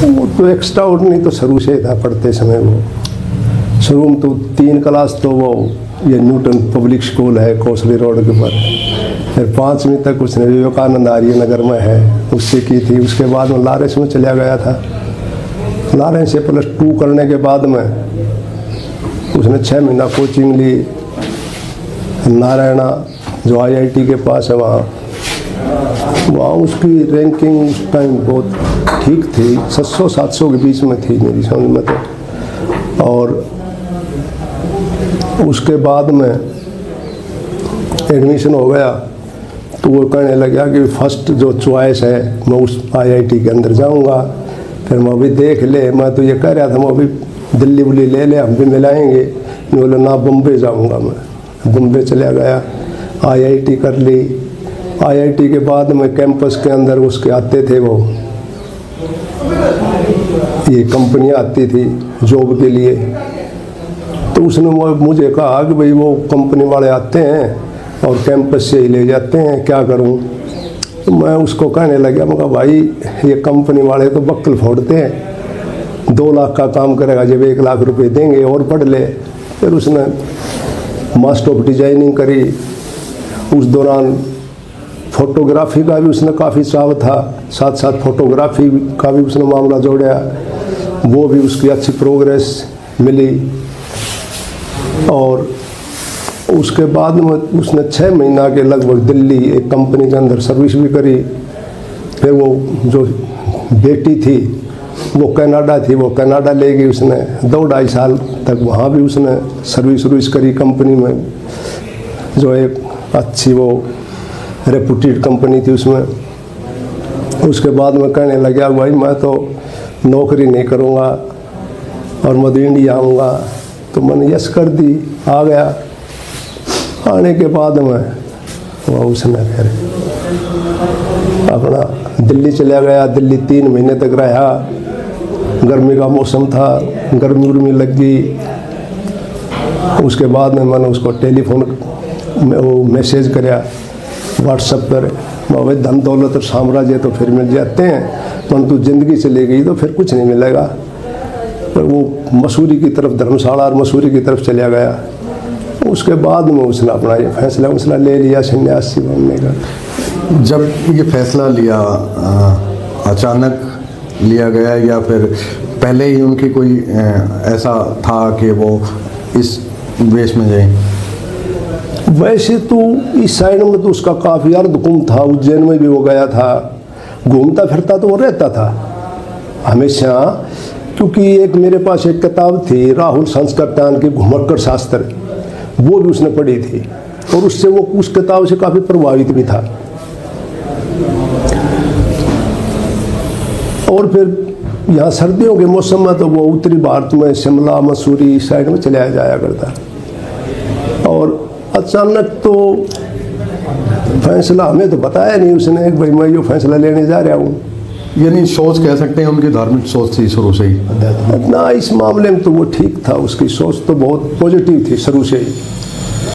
वो तो extra ordinary तो शुरू से था पढ़ते समय। वो शुरू में तो 3 क्लास तो वो ये न्यूटन पब्लिक स्कूल है कोसली रोड के ऊपर, फिर 5वीं तक उसने विवेकानंद आर्य नगर में है उससे की थी। उसके बाद में लॉरेंस में चला गया था। लॉरेंस से +2 करने के बाद में उसने 6 महीना कोचिंग ली नारायणा जो IIT के पास है वहाँ उसकी रैंकिंग उस टाइम बहुत ठीक थी, 600-700 के बीच में थी मेरी समझ में तो। और उसके बाद में एडमिशन हो गया तो वो कहने लगा कि फर्स्ट जो चॉइस है मैं उस IIT के अंदर जाऊंगा। फिर मैं अभी देख ले, मैं तो ये कह रहा था मैं अभी दिल्ली बुल्ली ले ले हम भी मिलाएंगे। मैं बोला ना बम्बे जाऊंगा। मैं बम्बे चला गया, IIT कर ली। IIT के बाद में कैंपस के अंदर उसके आते थे वो ये कंपनियां आती थी जॉब के लिए, तो उसने मुझे कहा कि भाई वो कंपनी वाले आते हैं और कैंपस से ही ले जाते हैं, क्या करूं। तो मैं उसको कहने लगा, मैं कहा भाई ये कंपनी वाले तो बक्कल फोड़ते हैं, 2 लाख का काम करेगा जब 1 लाख रुपए देंगे और पढ़ ले। फिर उसने मास्टर ऑफ डिजाइनिंग करी। उस दौरान फोटोग्राफी का भी उसने काफ़ी चाव था, साथ साथ फोटोग्राफी का भी उसने मामला जोड़ा, वो भी उसकी अच्छी प्रोग्रेस मिली। और उसके बाद में उसने 6 महीना के लगभग दिल्ली एक कंपनी के अंदर सर्विस भी करी। फिर वो जो बेटी थी वो कनाडा थी, वो कनाडा ले गई उसने, 2-2.5 साल तक वहाँ भी उसने सर्विस करी कंपनी में, जो एक अच्छी वो रेपुटेड कंपनी थी उसमें। उसके बाद में कहने लगा भाई मैं तो नौकरी नहीं करूँगा और मैं इंडिया आऊँगा। तो मैंने यस कर दी, आ गया। आने के बाद में वह उसने फिर अपना दिल्ली चला गया। दिल्ली 3 महीने तक रहा, गर्मी का मौसम था, गर्मी उर्मी लग गई। उसके बाद में मैंने उसको टेलीफोन में वो मैसेज कराया व्हाट्सएप पर, भाई धन दौलत और साम्राज्य तो फिर मिल जाते हैं, परंतु ज़िंदगी चली गई तो फिर कुछ नहीं मिलेगा। तो वो मसूरी की तरफ, धर्मशाला और मसूरी की तरफ चला गया। उसके बाद में उसने अपना ये फैसला ले लिया सन्यासी बनने का। जब ये फैसला लिया अचानक लिया गया या फिर पहले ही उनकी कोई ऐसा था कि वो इस देश में जाए? वैसे तो इस साइड में तो उसका काफ़ी अर्धकुंभ था, उज्जैन में भी वो गया था, घूमता फिरता तो वो रहता था हमेशा। क्योंकि एक मेरे पास एक किताब थी राहुल संस्कृतान की घुमक्कड़ शास्त्र, वो भी उसने पढ़ी थी और उससे वो उस किताब से काफ़ी प्रभावित भी था। और फिर यहाँ सर्दियों के मौसम में तो वो उत्तरी भारत में शिमला मसूरी साइड में चला जाया करता। और अचानक तो फैसला हमें तो बताया नहीं उसने कि भाई मैं ये फैसला लेने जा रहा हूँ। यानी सोच कह सकते हैं उनकी धार्मिक सोच थी शुरू से ही? ना, इस मामले में तो वो ठीक था, उसकी सोच तो बहुत पॉजिटिव थी शुरू से ही।